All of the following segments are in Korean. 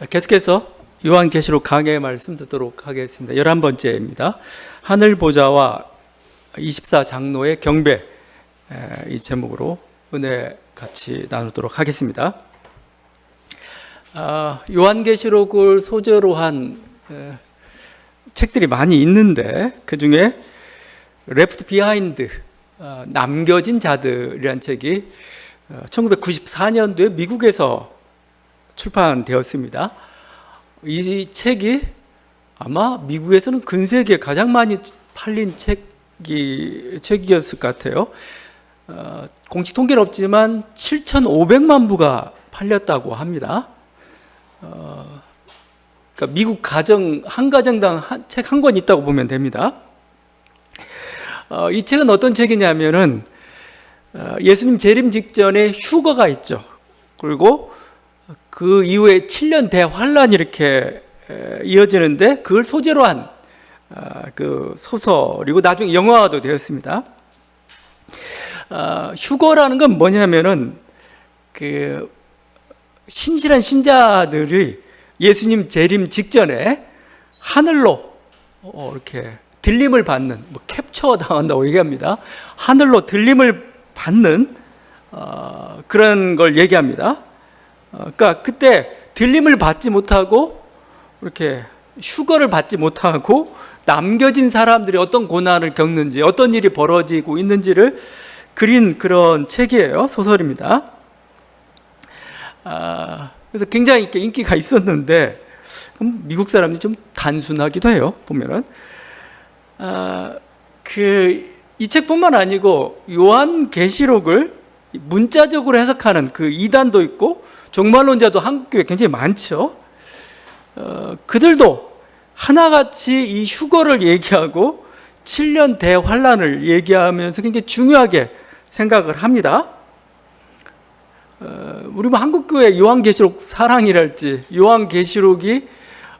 계속해서 요한계시록 강해 말씀 듣도록 하겠습니다. 11번째입니다. 하늘보좌와 24장로의 경배, 이 제목으로 은혜 같이 나누도록 하겠습니다. 요한계시록을 소재로 한 책들이 많이 있는데 그 중에 Left Behind, 남겨진 자들이라는 책이 1994년도에 미국에서 출판되었습니다. 이 책이 아마 미국에서는 근세기에 가장 많이 팔린 책이었을 것 같아요. 공식 통계는 없지만 7,500만 부가 팔렸다고 합니다. 그러니까 미국 가정 한 가정당 책 한 권 있다고 보면 됩니다. 이 책은 어떤 책이냐면은 예수님 재림 직전에 휴거가 있죠. 그리고 그 이후에 7년 대환란이 이렇게 이어지는데 그걸 소재로 한 그 소설이고 나중에 영화화도 되었습니다. 휴거라는 건 뭐냐면은 그 신실한 신자들이 예수님 재림 직전에 하늘로 이렇게 들림을 받는, 캡처 당한다고 얘기합니다. 하늘로 들림을 받는 그런 걸 얘기합니다. 그러니까 그때 들림을 받지 못하고 이렇게 휴거를 받지 못하고 남겨진 사람들이 어떤 고난을 겪는지, 어떤 일이 벌어지고 있는지를 그린 그런 책이에요. 소설입니다. 그래서 굉장히 인기가 있었는데 미국 사람들이 좀 단순하기도 해요. 보면은 이 책뿐만 아니고 요한계시록을 문자적으로 해석하는 그 이단도 있고 종말론자도 한국교회에 굉장히 많죠. 그들도 하나같이 이 휴거를 얘기하고 7년 대환란을 얘기하면서 굉장히 중요하게 생각을 합니다. 우리 한국교회 요한계시록 사랑이랄지 요한계시록이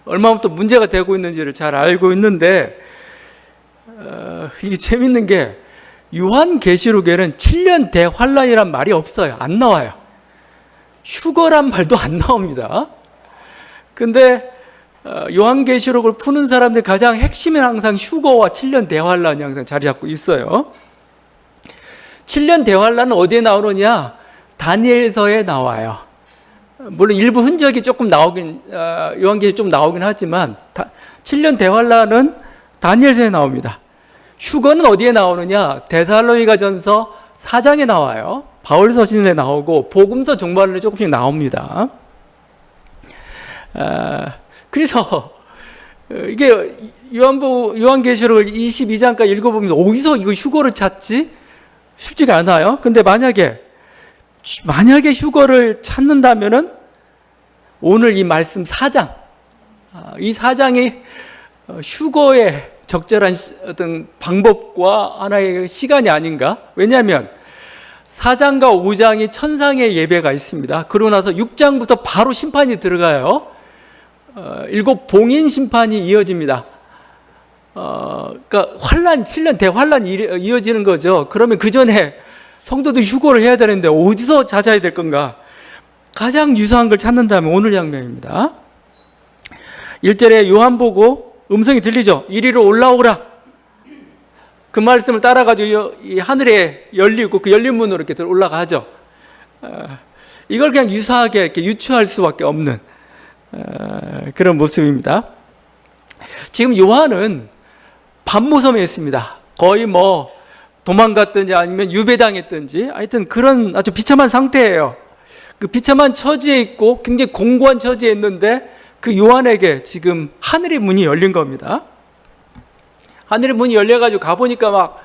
얼마부터 문제가 되고 있는지를 잘 알고 있는데 이게 재밌는 게 요한계시록에는 7년 대환란이란 말이 없어요. 안 나와요. 휴거란 말도 안 나옵니다. 근데 요한계시록을 푸는 사람들 가장 핵심은 항상 휴거와 7년 대환란이 항상 자리 잡고 있어요. 7년 대환란은 어디에 나오느냐? 다니엘서에 나와요. 물론 일부 흔적이 조금 나오긴, 요한계시록 좀 나오긴 하지만 7년 대환란은 다니엘서에 나옵니다. 휴거는 어디에 나오느냐? 데살로니가전서 4장에 나와요. 바울서신에 나오고 복음서 종말론에 조금씩 나옵니다. 그래서 이게 요한계시록을 22장까지 읽어보면 어디서 이거 휴거를 찾지? 쉽지가 않아요. 근데 만약에 휴거를 찾는다면은 오늘 이 말씀 4장, 이 4장이 휴거의 적절한 어떤 방법과 하나의 시간이 아닌가? 왜냐하면 4장과 5장이 천상의 예배가 있습니다. 그러고 나서 6장부터 바로 심판이 들어가요. 7 봉인 심판이 이어집니다. 그러니까 7년 대환란이 이어지는 거죠. 그러면 그 전에 성도들 휴거를 해야 되는데 어디서 찾아야 될 건가? 가장 유사한 걸 찾는다면 오늘 장면입니다. 1절에 요한 보고 음성이 들리죠. 이리로 올라오라. 그 말씀을 따라가지고 이 하늘에 열리고 그 열린 문으로 이렇게 올라가죠. 이걸 그냥 유사하게 이렇게 유추할 수밖에 없는 그런 모습입니다. 지금 요한은 반모섬에 있습니다. 거의 도망갔든지 아니면 유배당했든지 하여튼 그런 아주 비참한 상태예요. 그 비참한 처지에 있고 굉장히 공고한 처지에 있는데 그 요한에게 지금 하늘의 문이 열린 겁니다. 하늘의 문이 열려가지고 가보니까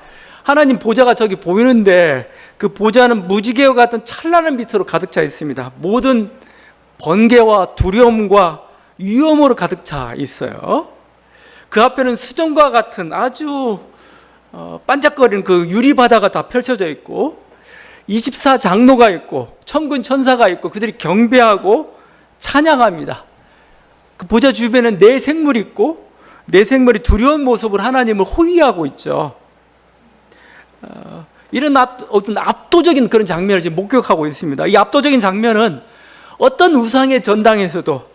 하나님 보좌가 저기 보이는데 그 보좌는 무지개와 같은 찬란한 빛으로 가득 차 있습니다. 모든 번개와 두려움과 위험으로 가득 차 있어요. 그 앞에는 수정과 같은 아주 반짝거리는 그 유리바다가 다 펼쳐져 있고 24장로가 있고 천군 천사가 있고 그들이 경배하고 찬양합니다. 그 보좌 주변에는 네 생물이 있고 내 생물이 두려운 모습으로 하나님을 호위하고 있죠. 이런 어떤 압도적인 그런 장면을 지금 목격하고 있습니다. 이 압도적인 장면은 어떤 우상의 전당에서도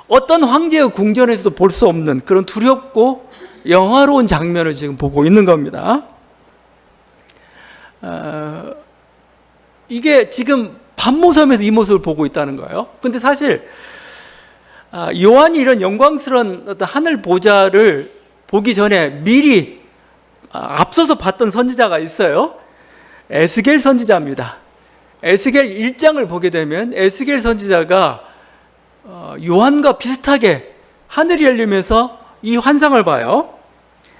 어떤 황제의 궁전에서도 볼 수 없는 그런 두렵고 영화로운 장면을 지금 보고 있는 겁니다. 이게 지금 밤모섬에서 이 모습을 보고 있다는 거예요. 근데 사실 요한이 이런 영광스러운 어떤 하늘 보좌를 보기 전에 미리 앞서서 봤던 선지자가 있어요. 에스겔 선지자입니다. 에스겔 1장을 보게 되면 에스겔 선지자가 요한과 비슷하게 하늘이 열리면서 이 환상을 봐요.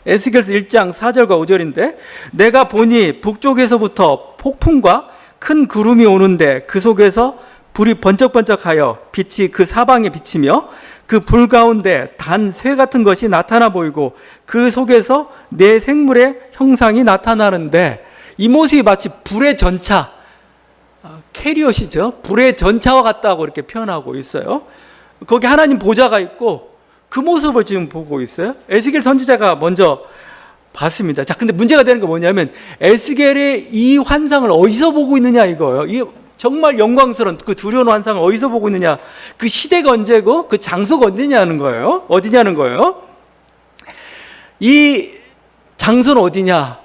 에스겔서 1장 4절과 5절인데 내가 보니 북쪽에서부터 폭풍과 큰 구름이 오는데 그 속에서 불이 번쩍번쩍하여 빛이 그 사방에 비치며 그 불 가운데 단 쇠 같은 것이 나타나 보이고 그 속에서 네 생물의 형상이 나타나는데 이 모습이 마치 불의 전차, 캐리엇이죠. 불의 전차와 같다고 이렇게 표현하고 있어요. 거기 하나님 보좌가 있고 그 모습을 지금 보고 있어요. 에스겔 선지자가 먼저 봤습니다. 자, 근데 문제가 되는 건 뭐냐면 에스겔의 이 환상을 어디서 보고 있느냐 이거예요. 이 정말 영광스러운 그 두려운 환상을 어디서 보고 있느냐, 그 시대가 언제고 그 장소가 어디냐는 거예요. 어디냐는 거예요. 이 장소는 어디냐?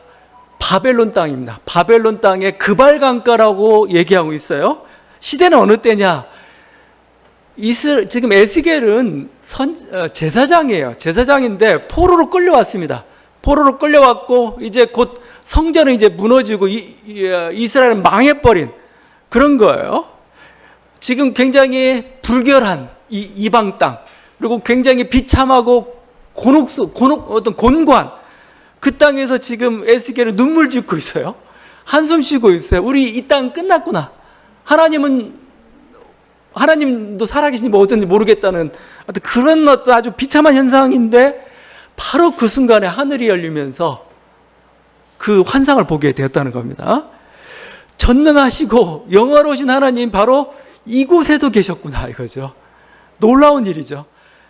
바벨론 땅입니다. 바벨론 땅의 그발강가라고 얘기하고 있어요. 시대는 어느 때냐? 지금 에스겔은 제사장이에요. 제사장인데 포로로 끌려왔습니다. 포로로 끌려왔고 이제 곧 성전은 이제 무너지고 이스라엘은 망해버린 그런 거예요. 지금 굉장히 불결한 이방 땅, 그리고 굉장히 비참하고 어떤 곤고한 그 땅에서 지금 에스겔은 눈물 짓고 있어요. 한숨 쉬고 있어요. 우리 이 땅 끝났구나. 하나님도 살아계신지 뭐 어쩐지 모르겠다는 그런 어떤 아주 비참한 현상인데 바로 그 순간에 하늘이 열리면서 그 환상을 보게 되었다는 겁니다. 전능하시고 영화로우신 하나님 바로 이곳에도 계셨구나 이거죠. 놀라운 일이죠.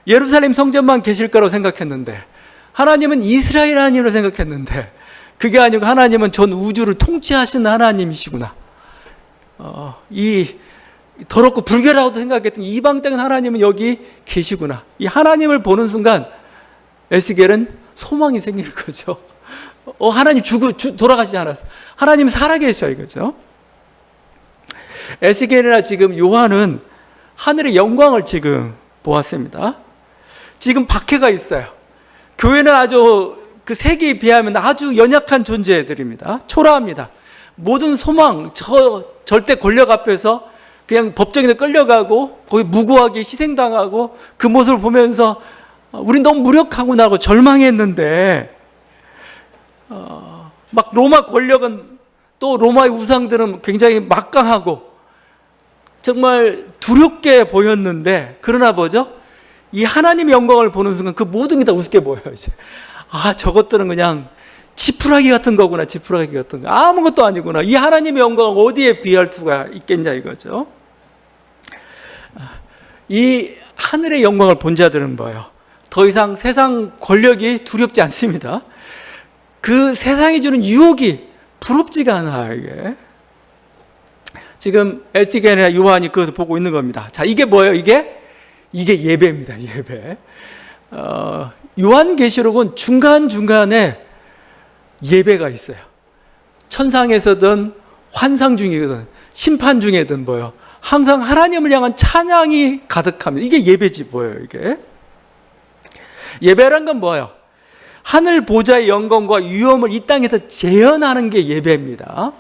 예루살렘 성전만 계실 거라고 생각했는데 하나님은 이스라엘 하나님으로 생각했는데 그게 아니고 하나님은 전 우주를 통치하시는 하나님이시구나. 이 더럽고 불결하다고 생각했던 이방 땅 하나님은 여기 계시구나. 이 하나님을 보는 순간 에스겔은 소망이 생기는 거죠. 하나님 돌아가시지 않았어. 하나님 살아계셔 이거죠. 에스겔이나 지금 요한은 하늘의 영광을 지금 보았습니다. 지금 박해가 있어요. 교회는 아주 그 세계에 비하면 아주 연약한 존재들입니다. 초라합니다. 모든 소망, 절대 권력 앞에서 그냥 법정에 끌려가고 거기 무고하게 희생당하고 그 모습을 보면서 우린 너무 무력하구나 하고 절망했는데 막 로마 권력은 또 로마의 우상들은 굉장히 막강하고 정말 두렵게 보였는데 그러나 뭐죠? 이 하나님의 영광을 보는 순간 그 모든 게 다 우습게 보여요. 이제. 저것들은 그냥 지푸라기 같은 거구나. 지푸라기 같은 거. 아무것도 아니구나. 이 하나님의 영광을 어디에 비할 수가 있겠냐 이거죠. 이 하늘의 영광을 본 자들은 뭐예요? 더 이상 세상 권력이 두렵지 않습니다. 그 세상이 주는 유혹이 부럽지가 않아요. 이게 지금 에스겔이나 요한이 그것을 보고 있는 겁니다. 자, 이게 뭐예요? 이게 예배입니다. 예배. 요한계시록은 중간중간에 예배가 있어요. 천상에서든 환상 중이든 심판 중이든 뭐예요? 항상 하나님을 향한 찬양이 가득합니다. 이게 예배지 뭐예요? 이게 예배란 건 뭐예요? 하늘 보좌의 영광과 위엄을 이 땅에서 재현하는 게 예배입니다.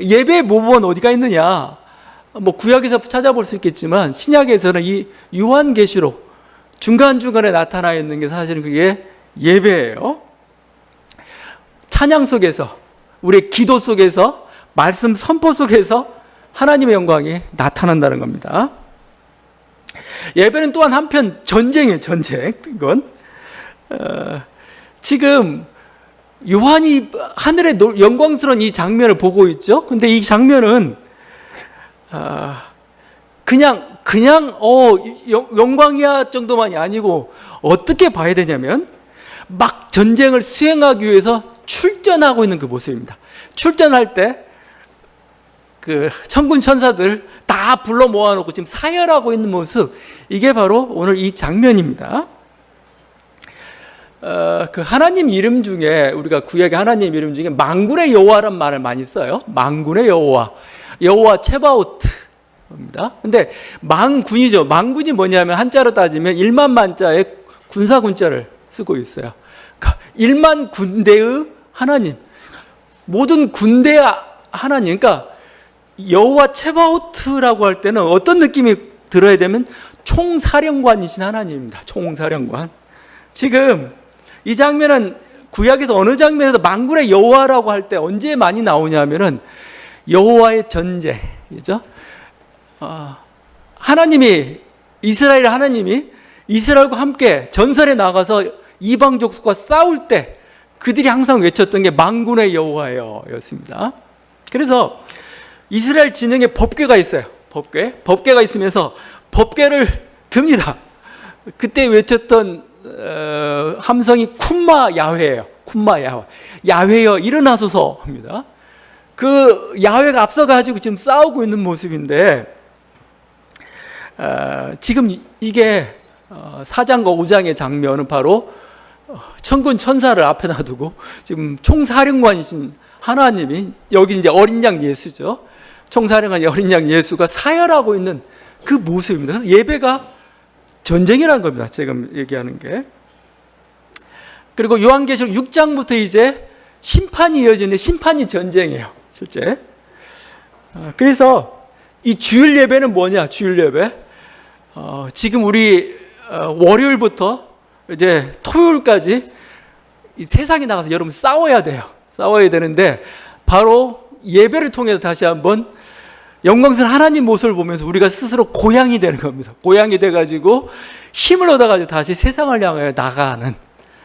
예배의 모범은 어디가 있느냐? 뭐 구약에서 찾아볼 수 있겠지만 신약에서는 이 요한계시록 중간중간에 나타나 있는 게 사실은 그게 예배예요. 찬양 속에서, 우리의 기도 속에서, 말씀 선포 속에서 하나님의 영광이 나타난다는 겁니다. 예배는 또한 한편 전쟁이에요. 전쟁. 이건 지금 요한이 하늘의 영광스러운 이 장면을 보고 있죠. 근데 이 장면은 그냥 영광이야 정도만이 아니고 어떻게 봐야 되냐면 막 전쟁을 수행하기 위해서 출전하고 있는 그 모습입니다. 출전할 때 그 천군 천사들 다 불러 모아놓고 지금 사열하고 있는 모습, 이게 바로 오늘 이 장면입니다. 그 하나님 이름 중에, 우리가 구약의 하나님 이름 중에 만군의 여호와란 말을 많이 써요. 만군의 여호와, 여호와 체바오트입니다. 근데 만군이죠. 만군이 뭐냐면 한자로 따지면 1만 만자의 군사군자를 쓰고 있어요. 그러니까 1만 군대의 하나님, 모든 군대의 하나님. 그러니까 여호와 체바오트라고 할 때는 어떤 느낌이 들어야 되면 총사령관이신 하나님입니다. 총사령관. 지금 이 장면은 구약에서 어느 장면에서 만군의 여호와라고 할 때 언제 많이 나오냐면은 여호와의 전쟁이죠. 하나님이, 이스라엘 하나님이 이스라엘과 함께 전선에 나가서 이방 족속과 싸울 때 그들이 항상 외쳤던 게 만군의 여호와여 였습니다. 그래서 이스라엘 진영에 법궤가 있어요. 법궤가 있으면서 법궤를 듭니다. 그때 외쳤던 함성이 쿰마 야훼예요. 쿰마 야훼. 야훼여 일어나소서 합니다. 그 야훼가 앞서가지고 지금 싸우고 있는 모습인데, 지금 이게 4장과 5장의 장면은 바로 천군 천사를 앞에 놔두고 지금 총사령관이신 하나님이, 여기 이제 어린 양 예수죠. 총사령관 어린 양 예수가 사열하고 있는 그 모습입니다. 그래서 예배가 전쟁이라는 겁니다. 지금 얘기하는 게. 그리고 요한계시록 6장부터 이제 심판이 이어지는데, 심판이 전쟁이에요, 실제. 그래서 이 주일 예배는 뭐냐? 주일 예배. 지금 우리 월요일부터 이제 토요일까지 이 세상에 나가서 여러분 싸워야 돼요. 싸워야 되는데, 바로 예배를 통해서 다시 한번 영광스러운 하나님 모습을 보면서 우리가 스스로 고향이 되는 겁니다. 고향이 돼가지고 힘을 얻어가지고 다시 세상을 향하여 나가는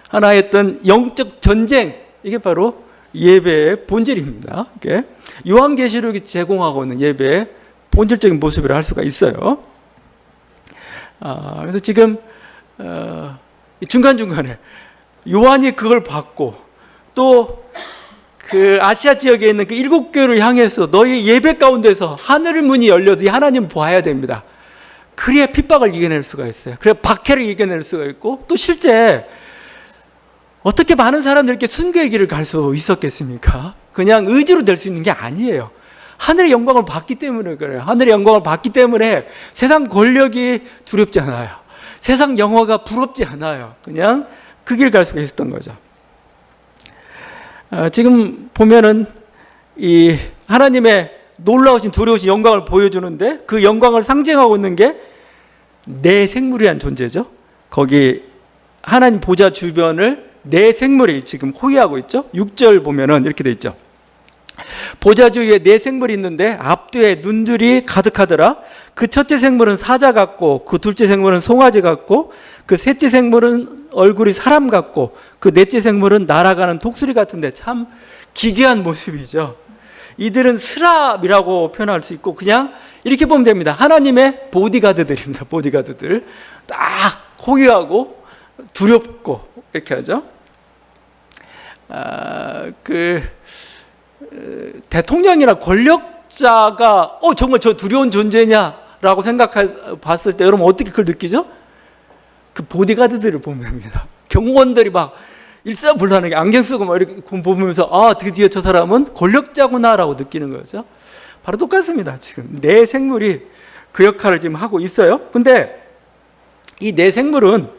하나의 어떤 영적 전쟁, 이게 바로 예배의 본질입니다. 이게 요한계시록이 제공하고 있는 예배의 본질적인 모습이라 할 수가 있어요. 그래서 지금 중간중간에 요한이 그걸 받고, 또 그 아시아 지역에 있는 그 7교회를 향해서 너희 예배 가운데서 하늘의 문이 열려도 이 하나님 봐야 됩니다. 그래야 핍박을 이겨낼 수가 있어요. 그래야 박해를 이겨낼 수가 있고, 또 실제 어떻게 많은 사람들께 순교의 길을 갈 수 있었겠습니까? 그냥 의지로 될 수 있는 게 아니에요. 하늘의 영광을 받기 때문에 그래요. 하늘의 영광을 받기 때문에 세상 권력이 두렵지 않아요. 세상 영화가 부럽지 않아요. 그냥 그 길 갈 수가 있었던 거죠. 지금 보면은 이 하나님의 놀라우신 두려우신 영광을 보여주는데, 그 영광을 상징하고 있는 게 내 생물이란 존재죠. 거기 하나님 보좌 주변을 내 생물이 지금 호위하고 있죠. 6절 보면은 이렇게 돼 있죠. 보좌 주위에 네 생물이 있는데 앞뒤에 눈들이 가득하더라. 그 첫째 생물은 사자 같고, 그 둘째 생물은 송아지 같고, 그 셋째 생물은 얼굴이 사람 같고, 그 넷째 생물은 날아가는 독수리 같은데, 참 기괴한 모습이죠. 이들은 스랍이라고 표현할 수 있고, 그냥 이렇게 보면 됩니다. 하나님의 보디가드들입니다. 보디가드들. 딱 호위하고 두렵고 이렇게 하죠. 대통령이나 권력자가 정말 저 두려운 존재냐라고 봤을 때 여러분 어떻게 그걸 느끼죠? 그 보디가드들을 보면 됩니다. 경호원들이 막 일사불란하게 안경 쓰고 막 이렇게 보면서 드디어 저 사람은 권력자구나라고 느끼는 거죠. 바로 똑같습니다. 지금 내 생물이 그 역할을 지금 하고 있어요. 근데 이 내 생물은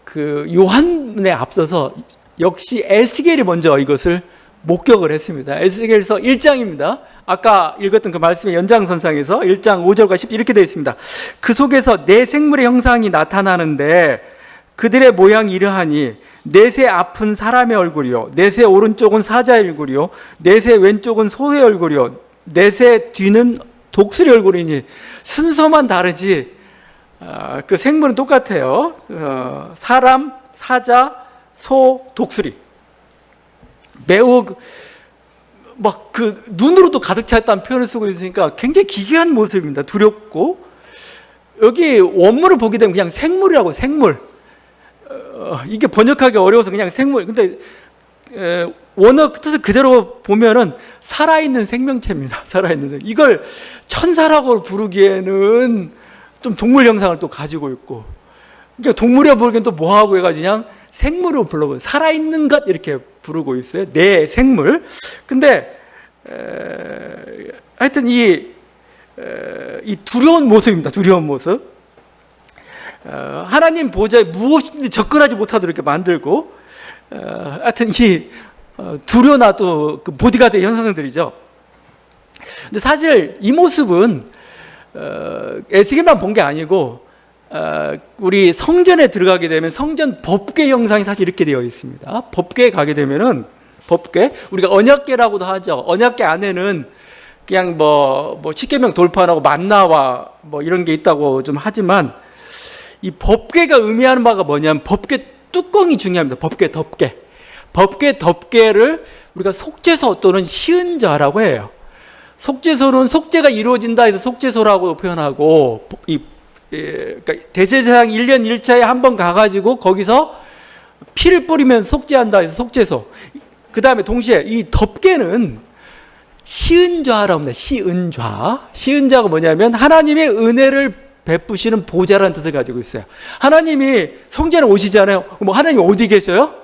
그 요한에 앞서서 역시 에스겔이 먼저 이것을 목격을 했습니다. 에스겔서 1장입니다. 아까 읽었던 그 말씀의 연장선상에서 1장 5절과 10절 이렇게 되어 있습니다. 그 속에서 네 생물의 형상이 나타나는데 그들의 모양이 이러하니 넷의 앞은 사람의 얼굴이요, 넷의 오른쪽은 사자의 얼굴이요, 넷의 왼쪽은 소의 얼굴이요, 넷의 뒤는 독수리 얼굴이니, 순서만 다르지 그 생물은 똑같아요. 사람, 사자, 소, 독수리. 매우 막 그 눈으로도 가득 찼다는 표현을 쓰고 있으니까 굉장히 기괴한 모습입니다. 두렵고, 여기 원문을 보게 되면 그냥 생물이라고, 생물. 이게 번역하기 어려워서 그냥 생물. 근데 원어 뜻을 그대로 보면은 살아있는 생명체입니다. 살아있는 이걸 천사라고 부르기에는 좀 동물 형상을 또 가지고 있고, 그러니까 동물이라 부르기엔 또 뭐하고 해가지고 그냥 생물로 불러보요. 살아있는 것 이렇게 부르고 있어요. 내 생물. 근데 하여튼 이 두려운 모습입니다. 두려운 모습. 하나님 보좌에 무엇이든지 접근하지 못하도록 이렇게 만들고, 하여튼 이 두려나 또 그 보디가드의 현상들이죠. 근데 사실 이 모습은 에스겔만 본 게 아니고, 우리 성전에 들어가게 되면 성전 법궤 형상이 사실 이렇게 되어 있습니다. 법궤에 가게 되면은 법궤, 우리가 언약궤라고도 하죠. 언약궤 안에는 그냥 뭐 십계명 돌파하고 만나와 뭐 이런 게 있다고 좀 하지만, 이 법궤가 의미하는 바가 뭐냐면 법궤 뚜껑이 중요합니다. 법궤 덮개. 법궤 덮개를 우리가 속죄소 또는 시은자라고 해요. 속죄소는 속죄가 이루어진다 해서 속죄소라고 표현하고, 그러니까 대제사장 1년 1차에 한 번 가가지고 거기서 피를 뿌리면 속죄한다 해서 속죄소. 그 다음에 동시에 이 덮개는 시은좌라고 합니다. 시은좌. 시은좌가 뭐냐면 하나님의 은혜를 베푸시는 보좌라는 뜻을 가지고 있어요. 하나님이 성전에 오시잖아요. 뭐 하나님 어디 계셔요?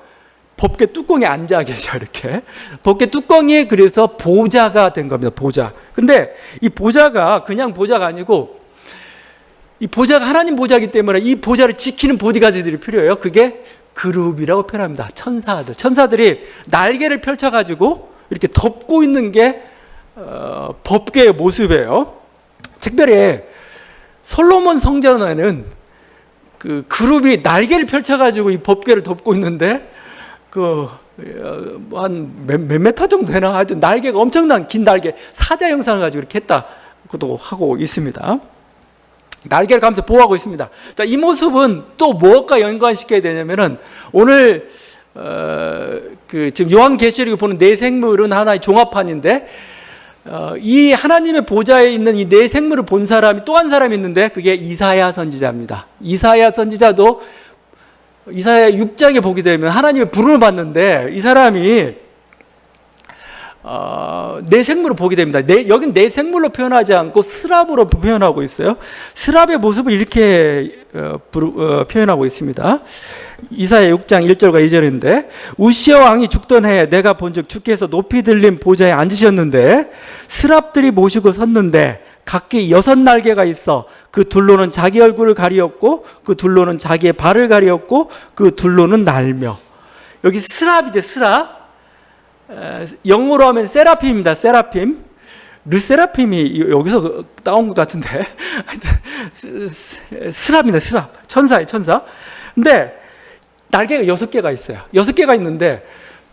법궤 뚜껑에 앉아 계셔. 이렇게 법궤 뚜껑이 그래서 보좌가 된 겁니다. 보좌. 근데 이 보좌가 그냥 보좌가 아니고, 이 보좌가 하나님 보좌이기 때문에 이 보좌를 지키는 보디가드들이 필요해요. 그게 그룹이라고 표현합니다. 천사들이 날개를 펼쳐가지고 이렇게 덮고 있는 게 법궤의 모습이에요. 특별히 솔로몬 성전에는 그 그룹이 날개를 펼쳐가지고 이 법궤를 덮고 있는데, 한 몇 메타 정도 되나? 아주 날개가 엄청난 긴 날개, 사자 형상을 가지고 이렇게 했다고도 하고 있습니다. 날개를 감싸 보호하고 있습니다. 자, 이 모습은 또 무엇과 연관시켜야 되냐면은, 오늘 지금 요한계시록에 보는 네 생물은 하나의 종합판인데, 이 하나님의 보좌에 있는 이 네 생물을 본 사람이 또 한 사람이 있는데, 그게 이사야 선지자입니다. 이사야 선지자도 이사야 6장에 보게 되면 하나님의 부름을 받는데, 이 사람이 내 생물을 보게 됩니다. 여긴 내 생물로 표현하지 않고 스랍으로 표현하고 있어요. 스랍의 모습을 이렇게 표현하고 있습니다. 이사야 6장 1절과 2절인데, 우시아 왕이 죽던 해에 내가 본즉 주께서 높이 들린 보좌에 앉으셨는데 스랍들이 모시고 섰는데 각기 6날개가 있어 그 둘로는 자기 얼굴을 가리었고 그 둘로는 자기의 발을 가리었고 그 둘로는 날며. 여기 스랍이죠. 스랍. 영어로 하면 세라핌입니다. 세라핌. 르세라핌이 여기서 나온 것 같은데 스랍입니다. 스랍. 천사예요. 천사. 근데 날개가 6개가 있어요. 6개가 있는데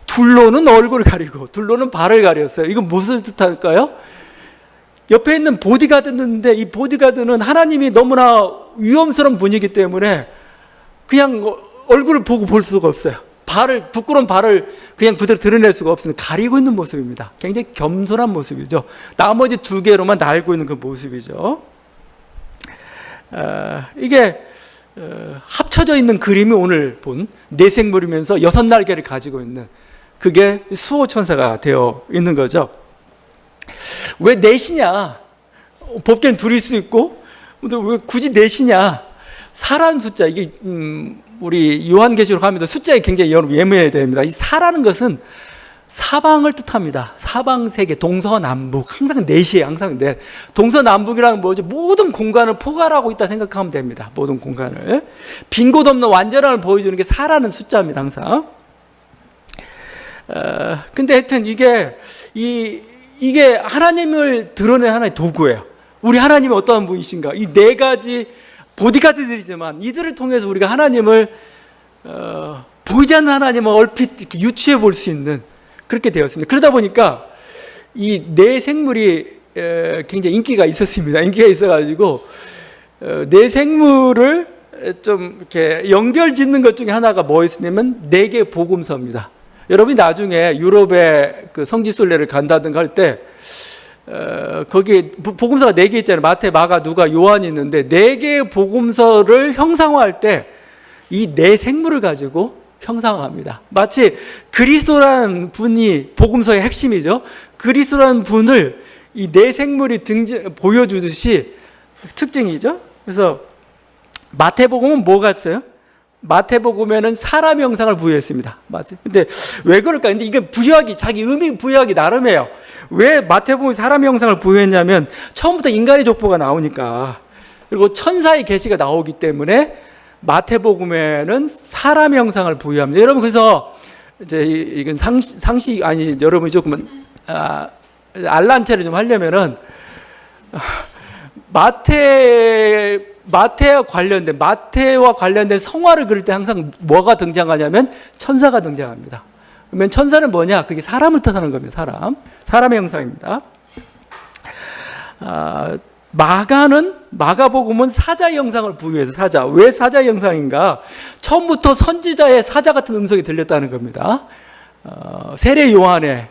둘로는 얼굴을 가리고 둘로는 발을 가렸어요. 이건 무엇을 뜻할까요? 옆에 있는 보디가드인데, 이 보디가드는 하나님이 너무나 위험스러운 분이기 때문에 그냥 얼굴을 보고 볼 수가 없어요. 부끄러운 발을 그냥 그대로 드러낼 수가 없으니 가리고 있는 모습입니다. 굉장히 겸손한 모습이죠. 나머지 2개로만 날고 있는 그 모습이죠. 이게 합쳐져 있는 그림이 오늘 본 네 생물이면서 6날개를 가지고 있는, 그게 수호천사가 되어 있는 거죠. 왜 넷이냐? 법궤는 둘일 수 있고, 근데 왜 굳이 넷이냐? 사라는 숫자, 이게 우리 요한계시록 하면서 숫자에 굉장히 예민해야 됩니다. 이 사라는 것은 사방을 뜻합니다. 사방 세계, 동서남북. 항상 넷이에요. 항상 넷. 동서남북이라는 뭐죠? 모든 공간을 포괄하고 있다 생각하면 됩니다. 모든 공간을. 빈 곳 없는 완전함을 보여주는 게 사라는 숫자입니다. 항상. 근데 하여튼 이게 하나님을 드러낸 하나의 도구예요. 우리 하나님이 어떠한 분이신가? 이 4가지 보디가드들이지만 이들을 통해서 우리가 하나님을 보이지 않는 하나님을 얼핏 이렇게 유추해 볼 수 있는, 그렇게 되었습니다. 그러다 보니까 이 네 생물이 굉장히 인기가 있었습니다. 인기가 있어가지고 네 생물을 좀 이렇게 연결 짓는 것 중에 하나가 뭐였냐면 4개 복음서입니다. 여러분이 나중에 유럽의 그 성지순례를 간다든가 할 때 거기 복음서가 4개 있잖아요. 마태, 마가, 누가, 요한이 있는데 4개의 복음서를 형상화할 때 이 네 생물을 가지고 형상화합니다. 마치 그리스도라는 분이 복음서의 핵심이죠. 그리스도라는 분을 이 내 생물이 보여주듯이 특징이죠. 그래서 마태복음은 뭐가 있어요? 마태복음에는 사람 형상을 부여했습니다. 맞죠? 근데 왜 그럴까? 근데 이게 부여하기, 자기 의미 부여하기 나름이에요. 왜 마태복음에 사람 형상을 부여했냐면 처음부터 인간의 족보가 나오니까, 그리고 천사의 계시가 나오기 때문에 마태복음에는 사람 형상을 부여합니다. 여러분, 그래서 이제 이건 상식 아니, 여러분이 조금 알란체를 좀 하려면은 마태와 관련된 성화를 그릴 때 항상 뭐가 등장하냐면 천사가 등장합니다. 그러면 천사는 뭐냐? 그게 사람을 뜻하는 겁니다. 사람의 형상입니다. 마가복음은 사자의 형상을 부여해서 사자. 왜 사자의 형상인가? 처음부터 선지자의 사자 같은 음성이 들렸다는 겁니다. 세례 요한의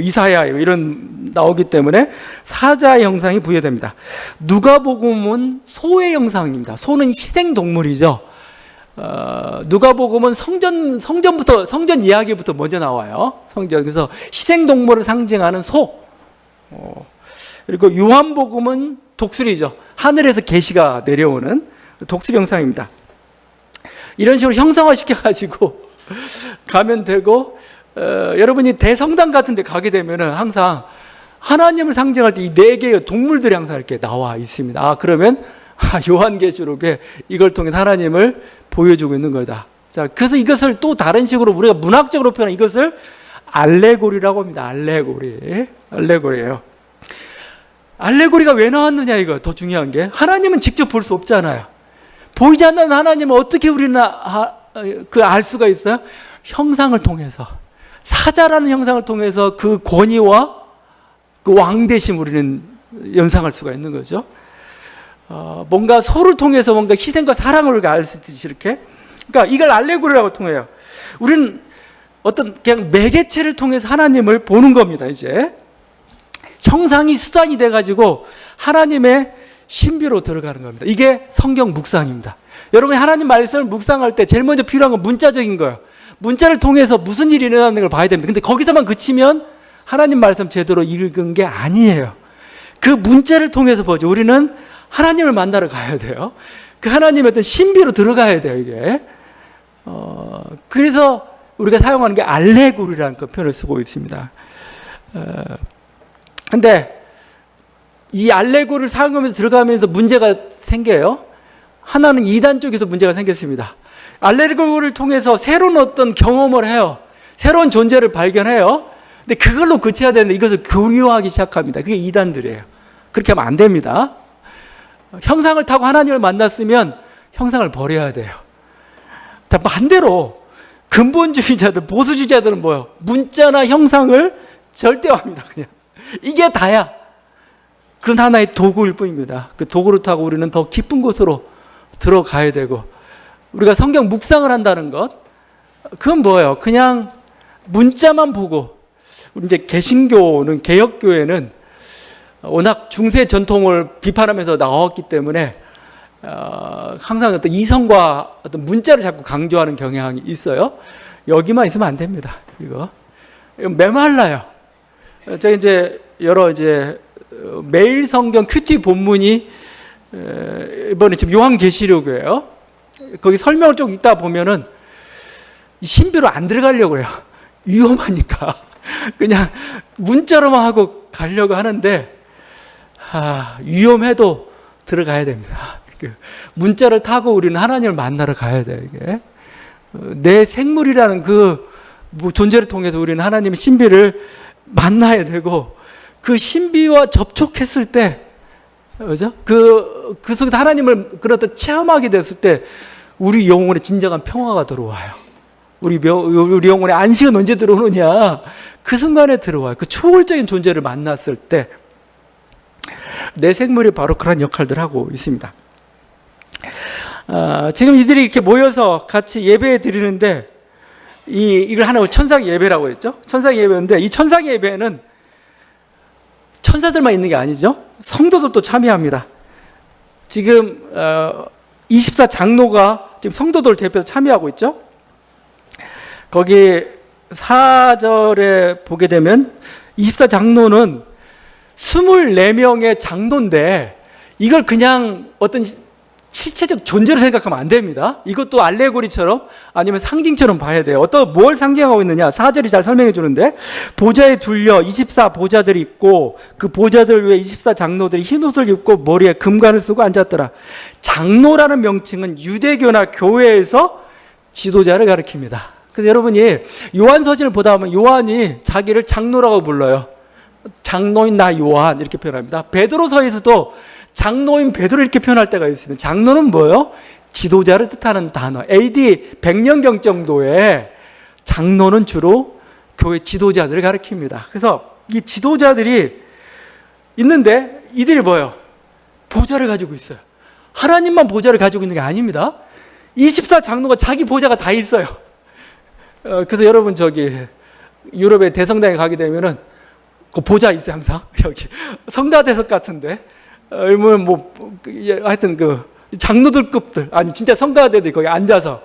이사야 이런 나오기 때문에 사자의 형상이 부여됩니다. 누가복음은 소의 형상입니다. 소는 희생 동물이죠. 누가복음은 성전 이야기부터 먼저 나와요. 그래서 희생 동물을 상징하는 소. 그리고 요한복음은 독수리죠. 하늘에서 계시가 내려오는 독수리 형상입니다. 이런 식으로 형상화 시켜가지고 가면 되고, 여러분이 대성당 같은 데 가게 되면은 항상 하나님을 상징할 때 이 네 개의 동물들이 항상 이렇게 나와 있습니다. 그러면 요한계시록에 이걸 통해 하나님을 보여주고 있는 거다. 자, 그래서 이것을 또 다른 식으로 우리가 문학적으로 표현한 이것을 알레고리라고 합니다. 알레고리예요. 알레고리가 왜 나왔느냐, 이거 더 중요한 게, 하나님은 직접 볼 수 없잖아요. 보이지 않는 하나님은 어떻게 우리는 알 수가 있어요? 형상을 통해서, 사자라는 형상을 통해서 그 권위와 그 왕대심 우리는 연상할 수가 있는 거죠. 뭔가 소를 통해서 뭔가 희생과 사랑을 우리가 알 수 있듯이 이렇게. 그러니까 이걸 알레고리라고 통해요. 우리는 어떤 그냥 매개체를 통해서 하나님을 보는 겁니다. 이제 형상이 수단이 돼가지고 하나님의 신비로 들어가는 겁니다. 이게 성경 묵상입니다. 여러분이 하나님 말씀을 묵상할 때 제일 먼저 필요한 건 문자적인 거예요. 문자를 통해서 무슨 일이 일어나는 걸 봐야 됩니다. 근데 거기서만 그치면 하나님 말씀 제대로 읽은 게 아니에요. 그 문자를 통해서 보죠. 우리는 하나님을 만나러 가야 돼요. 그 하나님의 어떤 신비로 들어가야 돼요, 이게. 그래서 우리가 사용하는 게 알레고리라는 그 표현을 쓰고 있습니다. 근데 이 알레고리를 사용하면서 들어가면서 문제가 생겨요. 하나는 이단 쪽에서 문제가 생겼습니다. 알레고리를 통해서 새로운 어떤 경험을 해요. 새로운 존재를 발견해요. 근데 그걸로 그쳐야 되는데 이것을 교류하기 시작합니다. 그게 이단들이에요. 그렇게 하면 안 됩니다. 형상을 타고 하나님을 만났으면 형상을 버려야 돼요. 자, 반대로 근본주의자들, 보수주의자들은 뭐예요? 문자나 형상을 절대화합니다. 그냥 이게 다야. 그건 하나의 도구일 뿐입니다. 그 도구를 타고 우리는 더 깊은 곳으로 들어가야 되고, 우리가 성경 묵상을 한다는 것, 그건 뭐예요? 그냥 문자만 보고, 이제 개신교는, 개혁교회는 워낙 중세 전통을 비판하면서 나왔기 때문에 항상 어떤 이성과 어떤 문자를 자꾸 강조하는 경향이 있어요. 여기만 있으면 안 됩니다. 이거 메말라요. 제가 이제 여러 매일 성경 큐티 본문이 이번에 지금 요한계시록이에요. 거기 설명을 좀 읽다 보면은 신비로 안 들어가려고 해요. 위험하니까 그냥 문자로만 하고 가려고 하는데 위험해도 들어가야 됩니다. 문자를 타고 우리는 하나님을 만나러 가야 돼요. 이게 내 생물이라는 그 존재를 통해서 우리는 하나님의 신비를 만나야 되고, 그 신비와 접촉했을 때, 그죠? 그 속에 하나님을 그렇다 체험하게 됐을 때 우리 영혼에 진정한 평화가 들어와요. 우리 영혼에 안식은 언제 들어오느냐? 그 순간에 들어와요. 그 초월적인 존재를 만났을 때 내 생물이 바로 그런 역할들을 하고 있습니다. 지금 이들이 이렇게 모여서 같이 예배 드리는데, 이걸 하나 천상 예배라고 했죠? 천상 예배인데, 이 천상 예배는 천사들만 있는 게 아니죠. 성도들도 참여합니다. 지금 24 장로가 지금 성도들을 대표해서 참여하고 있죠. 거기 4절에 보게 되면 24장로는 24명의 장로인데 이걸 그냥 어떤 실체적 존재로 생각하면 안 됩니다. 이것도 알레고리처럼 아니면 상징처럼 봐야 돼요. 뭘 상징하고 있느냐? 4절이 잘 설명해 주는데 보좌에 둘려 24 보좌들이 있고 그 보좌들 위에 24 장로들이 흰 옷을 입고 머리에 금관을 쓰고 앉았더라. 장로라는 명칭은 유대교나 교회에서 지도자를 가리킵니다. 그래서 여러분이 요한서신을 보다 보면 요한이 자기를 장로라고 불러요. 장로인 나 요한 이렇게 표현합니다. 베드로서에서도 장로인 베드로 이렇게 표현할 때가 있습니다. 장로는 뭐예요? 지도자를 뜻하는 단어. AD 100년경 정도에 장로는 주로 교회 지도자들을 가리킵니다. 그래서 이 지도자들이 있는데 이들이 뭐예요? 보좌를 가지고 있어요. 하나님만 보좌를 가지고 있는 게 아닙니다. 24장로가 자기 보좌가 다 있어요. 그래서 여러분 유럽의 대성당에 가게 되면은 그 보좌 있어요, 항상. 여기 성가대석 같은데. 하여튼 장로들급들, 아니 진짜 성가대들이 거기 앉아서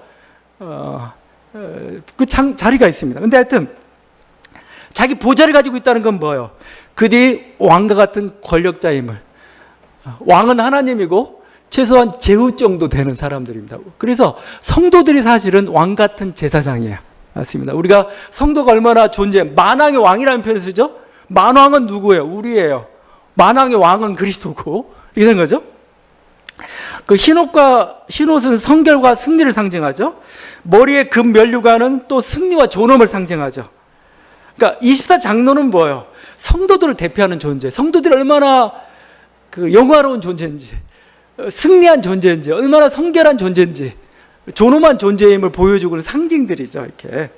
자리가 있습니다. 근데 하여튼 자기 보좌를 가지고 있다는 건 뭐예요? 그들이 왕과 같은 권력자임을. 왕은 하나님이고 최소한 제후 정도 되는 사람들입니다. 그래서 성도들이 사실은 왕 같은 제사장이에요. 맞습니다. 우리가 성도가 얼마나 만왕의 왕이라는 표현을 쓰죠? 만왕은 누구예요? 우리예요. 만왕의 왕은 그리스도고 이렇게 된 거죠. 그 흰옷은 성결과 승리를 상징하죠. 머리에 금 면류관은 또 승리와 존엄을 상징하죠. 그러니까 24장로는 뭐예요? 성도들을 대표하는 존재. 성도들이 얼마나 영화로운 존재인지, 승리한 존재인지, 얼마나 성결한 존재인지, 존엄한 존재임을 보여주고 있는 상징들이죠. 이렇게.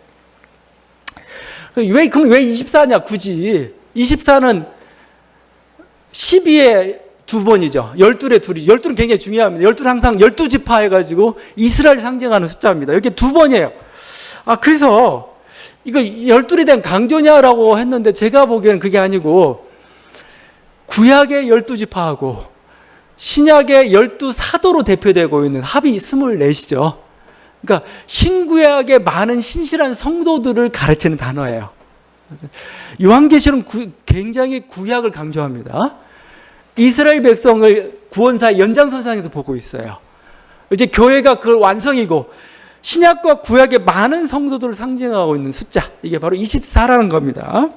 그럼 왜 24냐? 굳이 24는 12에 2번이죠. 12에 2이. 12는 굉장히 중요합니다. 12는 항상 12지파 해가지고 이스라엘을 상징하는 숫자입니다. 이게 2번이에요. 그래서 이거 12에 대한 강조냐라고 했는데 제가 보기에는 그게 아니고 구약의 12지파하고 신약의 12사도로 대표되고 있는 합이 24이죠. 그러니까 신구약의 많은 신실한 성도들을 가르치는 단어예요. 요한계시록은 굉장히 구약을 강조합니다. 이스라엘 백성을 구원사의 연장선상에서 보고 있어요. 이제 교회가 그걸 완성이고 신약과 구약의 많은 성도들을 상징하고 있는 숫자, 이게 바로 24라는 겁니다.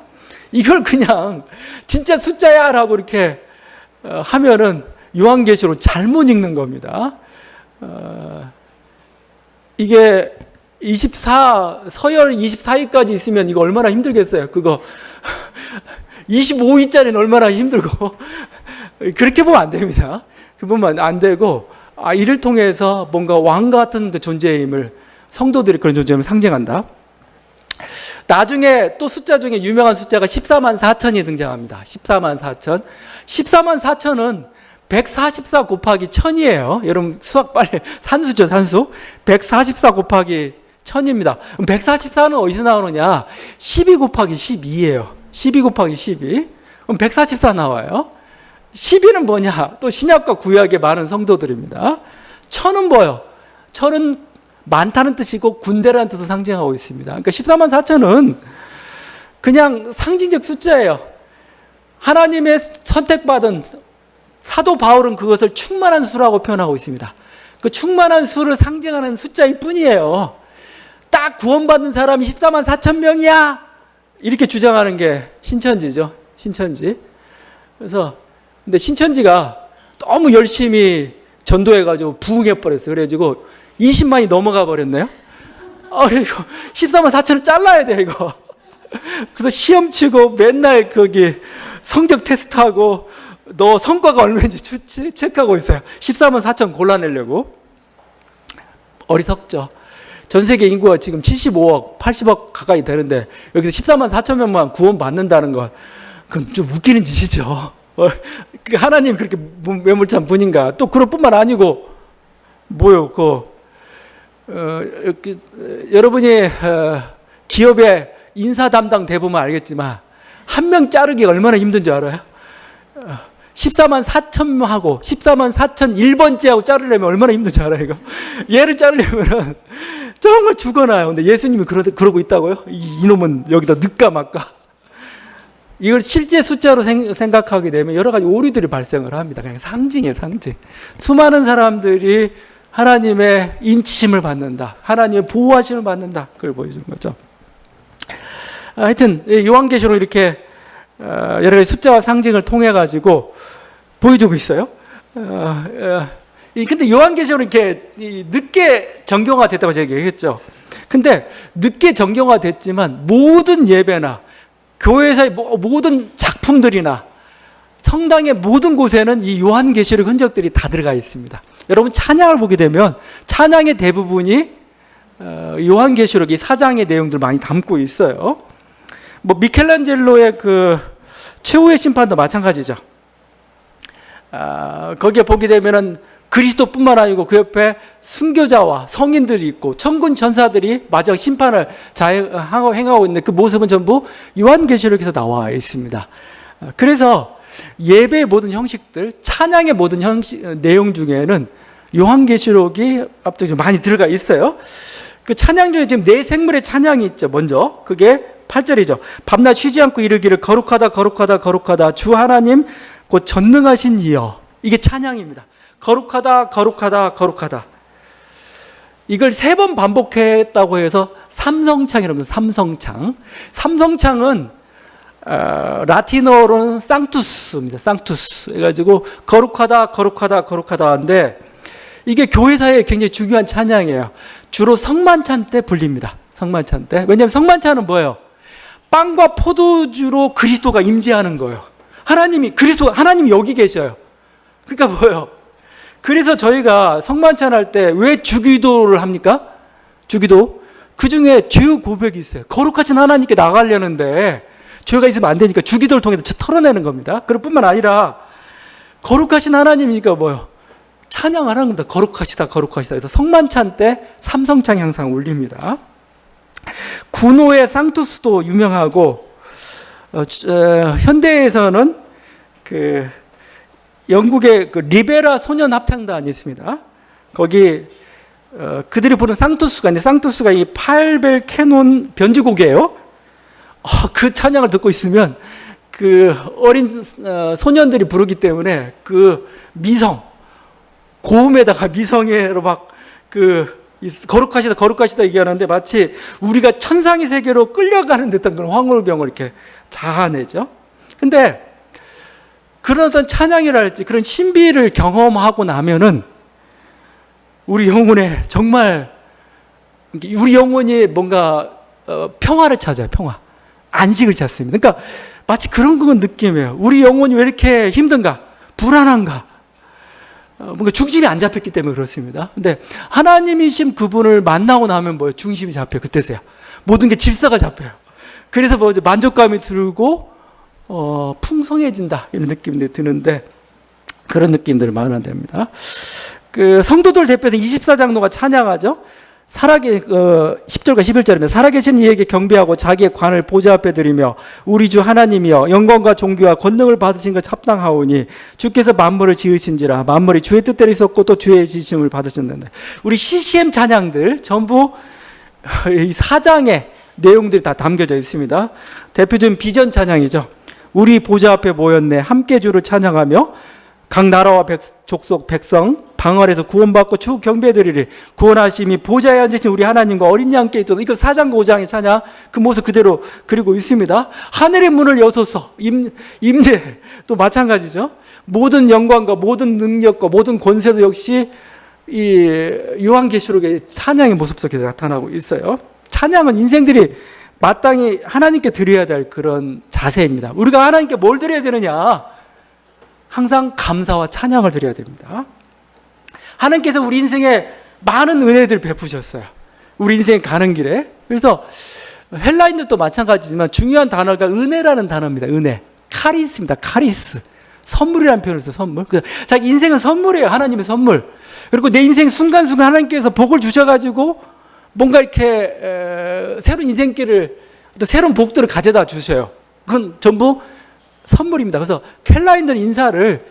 이걸 그냥 진짜 숫자야 라고 이렇게 하면은 요한계시록 잘못 읽는 겁니다. 이게 서열 24위까지 있으면 이거 얼마나 힘들겠어요. 그거 25위짜리는 얼마나 힘들고 그렇게 보면 안 됩니다. 그렇게 보면 안 되고 이를 통해서 뭔가 왕 같은 그 존재임을, 성도들이 그런 존재임을 상징한다. 나중에 또 숫자 중에 유명한 숫자가 14만 4천이 등장합니다. 14만 4천. 14만 4천은 144 곱하기 1000이에요. 여러분 수학 빨리, 산수죠, 산수. 144 곱하기 1000입니다. 144는 어디서 나오느냐? 12 곱하기 12예요. 12 곱하기 12. 그럼 144 나와요. 12는 뭐냐? 또 신약과 구약의 많은 성도들입니다. 1000은 뭐예요? 1000은 많다는 뜻이고 군대라는 뜻을 상징하고 있습니다. 그러니까 14만 4천은 그냥 상징적 숫자예요. 하나님의 선택받은 사도 바울은 그것을 충만한 수라고 표현하고 있습니다. 그 충만한 수를 상징하는 숫자일 뿐이에요. 딱 구원받은 사람이 14만 4천 명이야! 이렇게 주장하는 게 신천지죠. 신천지. 근데 신천지가 너무 열심히 전도해가지고 부흥해버렸어요. 그래가지고 20만이 넘어가 버렸네요. 그리고 14만 4천을 잘라야 돼, 이거. 그래서 시험 치고 맨날 거기 성적 테스트하고 너 성과가 얼마인지 체크하고 있어요. 14만 4천 골라내려고. 어리석죠. 전 세계 인구가 지금 75억, 80억 가까이 되는데 여기서 14만 4천 명만 구원받는다는 건 그건 좀 웃기는 짓이죠. 하나님 그렇게 매몰찬 분인가. 또 그럴 뿐만 아니고 여러분이 기업의 인사 담당 대보면 알겠지만 한 명 자르기가 얼마나 힘든 줄 알아요? 14만 4천하고 14만 4천 1번째하고 자르려면 얼마나 힘든 줄 알아요? 이거? 얘를 자르려면 정말 죽어나요. 근데 예수님이 그러고 있다고요? 이놈은 여기다 넣을까 말까? 이걸 실제 숫자로 생각하게 되면 여러 가지 오류들이 발생을 합니다. 그냥 상징이에요, 상징. 수많은 사람들이 하나님의 인치심을 받는다. 하나님의 보호하심을 받는다. 그걸 보여주는 거죠. 하여튼 요한계시록 이렇게 여러 가지 숫자와 상징을 통해 가지고 보여주고 있어요. 근데 요한계시록 이렇게 늦게 정경화 됐다고 제가 얘기했죠. 근데 늦게 정경화 됐지만 모든 예배나 교회에서의 모든 작품들이나 성당의 모든 곳에는 이 요한계시록 흔적들이 다 들어가 있습니다. 여러분 찬양을 보게 되면 찬양의 대부분이 요한계시록이 4장의 내용들 많이 담고 있어요. 뭐 미켈란젤로의 그 최후의 심판도 마찬가지죠. 거기에 보게 되면은 그리스도뿐만 아니고 그 옆에 순교자와 성인들이 있고 천군 천사들이 마지막 심판을 행하고 있는 그 모습은 전부 요한계시록에서 나와 있습니다. 그래서 예배의 모든 형식들, 찬양의 모든 내용 중에는 요한계시록이 앞쪽에 많이 들어가 있어요. 그 찬양 중에 지금 네 생물의 찬양이 있죠. 먼저 그게 8절이죠. 밤낮 쉬지 않고 이르기를 거룩하다 거룩하다 거룩하다 주 하나님 곧 전능하신 이여. 이게 찬양입니다. 거룩하다 거룩하다 거룩하다. 이걸 3번 반복했다고 해서 삼성창이랍니다. 삼성창. 삼성창은 라틴어로는 쌍투스입니다. 쌍투스 해가지고 거룩하다 거룩하다 거룩하다 하는데 이게 교회사에 굉장히 중요한 찬양이에요. 주로 성만찬 때 불립니다. 성만찬 때. 왜냐하면 성만찬은 뭐예요? 빵과 포도주로 그리스도가 임재하는 거예요. 하나님이 여기 계셔요. 그러니까 뭐예요? 그래서 저희가 성만찬 할 때 왜 주기도를 합니까? 주기도. 그 중에 죄의 고백이 있어요. 거룩하신 하나님께 나가려는데 죄가 있으면 안 되니까 주기도를 통해서 털어내는 겁니다. 그럴 뿐만 아니라 거룩하신 하나님이니까 뭐예요? 찬양하는 겁니다. 거룩하시다 거룩하시다. 그래서 성만찬 때 삼성창이 항상 울립니다. 구노의 쌍투스도 유명하고 현대에서는 그 영국의 그 리베라 소년 합창단이 있습니다. 거기 그들이 부른 쌍투스가 있는데 쌍투스가 이 파엘벨 캐논 변주곡이에요. 그 찬양을 듣고 있으면 그 어린 소년들이 부르기 때문에 그 미성 고음에다가 미성애로 막 그 거룩하시다 거룩하시다 얘기하는데 마치 우리가 천상의 세계로 끌려가는 듯한 그런 황홀병을 이렇게 자아내죠. 근데 그런 어떤 찬양이랄지 그런 신비를 경험하고 나면은 우리 영혼에 정말 우리 영혼이 뭔가 평화를 찾아요. 평화. 안식을 찾습니다. 그러니까 마치 그런 건 느낌이에요. 우리 영혼이 왜 이렇게 힘든가? 불안한가? 뭔가 중심이 안 잡혔기 때문에 그렇습니다. 근데 하나님이신 그분을 만나고 나면 뭐예요? 중심이 잡혀요. 그때서야. 모든 게 질서가 잡혀요. 그래서 뭐 만족감이 들고 풍성해진다 이런 느낌들이 드는데 그런 느낌들을 만나됩니다. 그 성도들 대표해서 24장로가 찬양하죠. 10절과 11절입니다. 살아계신 이에게 경배하고 자기의 관을 보좌 앞에 드리며 우리 주 하나님이여 영광과 존귀와 권능을 받으신 것 합당하오니 주께서 만물을 지으신지라 만물이 주의 뜻대로 있었고 또 주의 지심을 받으셨는데 우리 CCM 찬양들 전부 이 4장의 내용들이 다 담겨져 있습니다. 대표적인 비전 찬양이죠. 우리 보좌 앞에 모였네 함께 주를 찬양하며 각 나라와 족속 백성 방언에서 구원받고 주 경배드리리 구원하심이 보좌에 앉으신 우리 하나님과 어린 양께 있도록 이거 4장 5장의 찬양 그 모습 그대로 그리고 있습니다. 하늘의 문을 여소서 임재 또 마찬가지죠. 모든 영광과 모든 능력과 모든 권세도 역시 이 요한계시록의 찬양의 모습 속에서 나타나고 있어요. 찬양은 인생들이 마땅히 하나님께 드려야 될 그런 자세입니다. 우리가 하나님께 뭘 드려야 되느냐? 항상 감사와 찬양을 드려야 됩니다. 하나님께서 우리 인생에 많은 은혜들 베푸셨어요. 우리 인생 가는 길에. 그래서 헬라인들도 마찬가지지만 중요한 단어가 은혜라는 단어입니다. 은혜. 카리스입니다. 카리스. 선물이라는 표현을 써요. 선물. 자기 인생은 선물이에요. 하나님의 선물. 그리고 내 인생 순간순간 하나님께서 복을 주셔가지고 뭔가 이렇게 새로운 인생길을 또 새로운 복들을 가져다 주셔요. 그건 전부 선물입니다. 그래서 켈라인들 인사를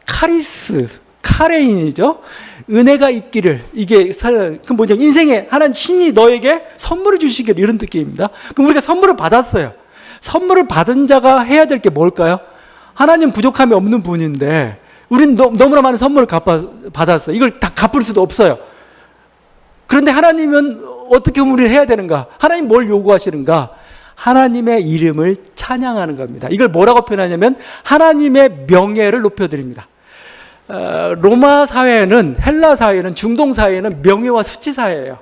카리스, 카레인이죠. 은혜가 있기를, 이게 그 뭐냐, 인생에 하나님 신이 너에게 선물을 주시기를, 이런 느낌입니다. 그럼 우리가 선물을 받았어요. 선물을 받은 자가 해야 될 게 뭘까요? 하나님 부족함이 없는 분인데 우리는 너무나 많은 선물을 받았어요. 이걸 다 갚을 수도 없어요. 그런데 하나님은 어떻게 우리를 해야 되는가? 하나님 뭘 요구하시는가? 하나님의 이름을 찬양하는 겁니다. 이걸 뭐라고 표현하냐면 하나님의 명예를 높여드립니다. 로마 사회는, 헬라 사회는, 중동 사회는 명예와 수치 사회예요.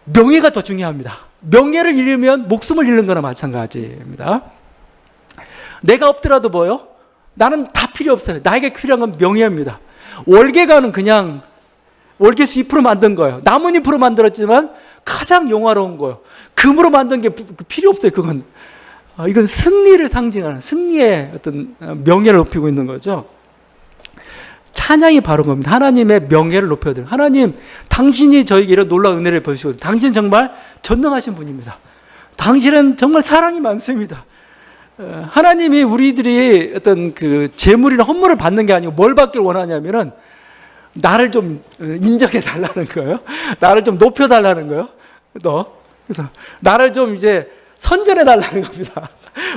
명예가 더 중요합니다. 명예를 잃으면 목숨을 잃는 거나 마찬가지입니다. 내가 없더라도 뭐요? 나는 다 필요 없어요. 나에게 필요한 건 명예입니다. 월계관은 그냥 월계수 잎으로 만든 거예요. 나뭇잎으로 만들었지만 가장 영화로운 거예요. 금으로 만든 게 필요 없어요. 그건 이건 승리를 상징하는, 승리의 어떤 명예를 높이고 있는 거죠. 찬양이 바로 겁니다. 하나님의 명예를 높여드리는, 하나님 당신이 저에게 이런 놀라운 은혜를 보시고, 당신 정말 전능하신 분입니다. 당신은 정말 사랑이 많습니다. 하나님이 우리들이 어떤 그 재물이나 헌물을 받는 게 아니고 뭘 받길 원하냐면은 나를 좀 인정해 달라는 거예요. 나를 좀 높여 달라는 거예요. 그래서 나를 좀 이제 선전해 달라는 겁니다.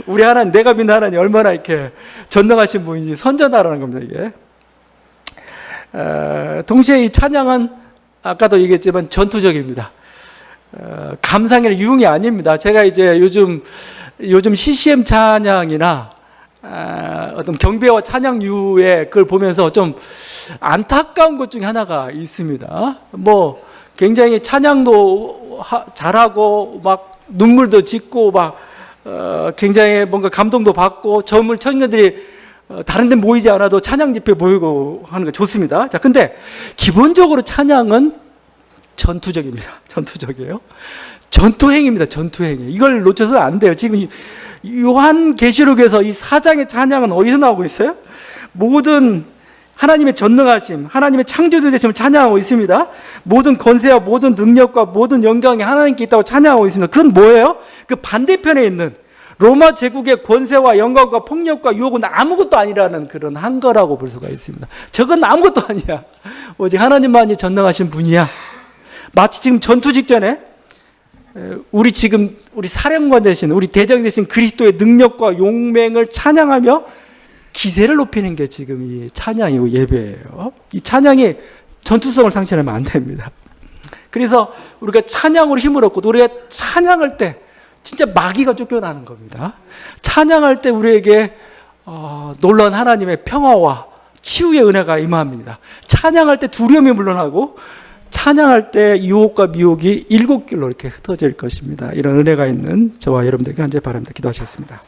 우리 하나님, 내가 믿는 하나님 얼마나 이렇게 전능하신 분인지 선전하라는 겁니다, 이게. 동시에 이 찬양은 아까도 얘기했지만 전투적입니다. 감상이나 유흥이 아닙니다. 제가 이제 요즘 CCM 찬양이나 어떤 경배와 찬양유의 그걸 보면서 좀 안타까운 것 중에 하나가 있습니다. 뭐 굉장히 찬양도 잘하고 막 눈물도 짓고 막 굉장히 뭔가 감동도 받고 젊은 청년들이 다른 데 모이지 않아도 찬양 집회 모이고 하는 거 좋습니다. 자, 근데 기본적으로 찬양은 전투적입니다. 전투적이에요. 전투행입니다. 전투행위. 이걸 놓쳐서는 안 돼요. 지금 요한계시록에서 이 4장의 찬양은 어디서 나오고 있어요? 모든 하나님의 전능하심, 하나님의 창조주 되심을 찬양하고 있습니다. 모든 권세와 모든 능력과 모든 영광이 하나님께 있다고 찬양하고 있습니다. 그건 뭐예요? 그 반대편에 있는 로마 제국의 권세와 영광과 폭력과 유혹은 아무것도 아니라는 그런 한 거라고 볼 수가 있습니다. 저건 아무것도 아니야. 오직 하나님만이 전능하신 분이야. 마치 지금 전투 직전에 우리 사령관 대신, 우리 대장 대신 그리스도의 능력과 용맹을 찬양하며 기세를 높이는 게 지금 이 찬양이고 예배예요. 이 찬양이 전투성을 상실하면 안 됩니다. 그래서 우리가 찬양으로 힘을 얻고, 우리가 찬양할 때 진짜 마귀가 쫓겨나는 겁니다. 찬양할 때 우리에게 놀라운 하나님의 평화와 치유의 은혜가 임합니다. 찬양할 때 두려움이 물러나고, 찬양할 때 유혹과 미혹이 일곱 길로 이렇게 흩어질 것입니다. 이런 은혜가 있는 저와 여러분들에게 간절히 바랍니다. 기도하시겠습니다.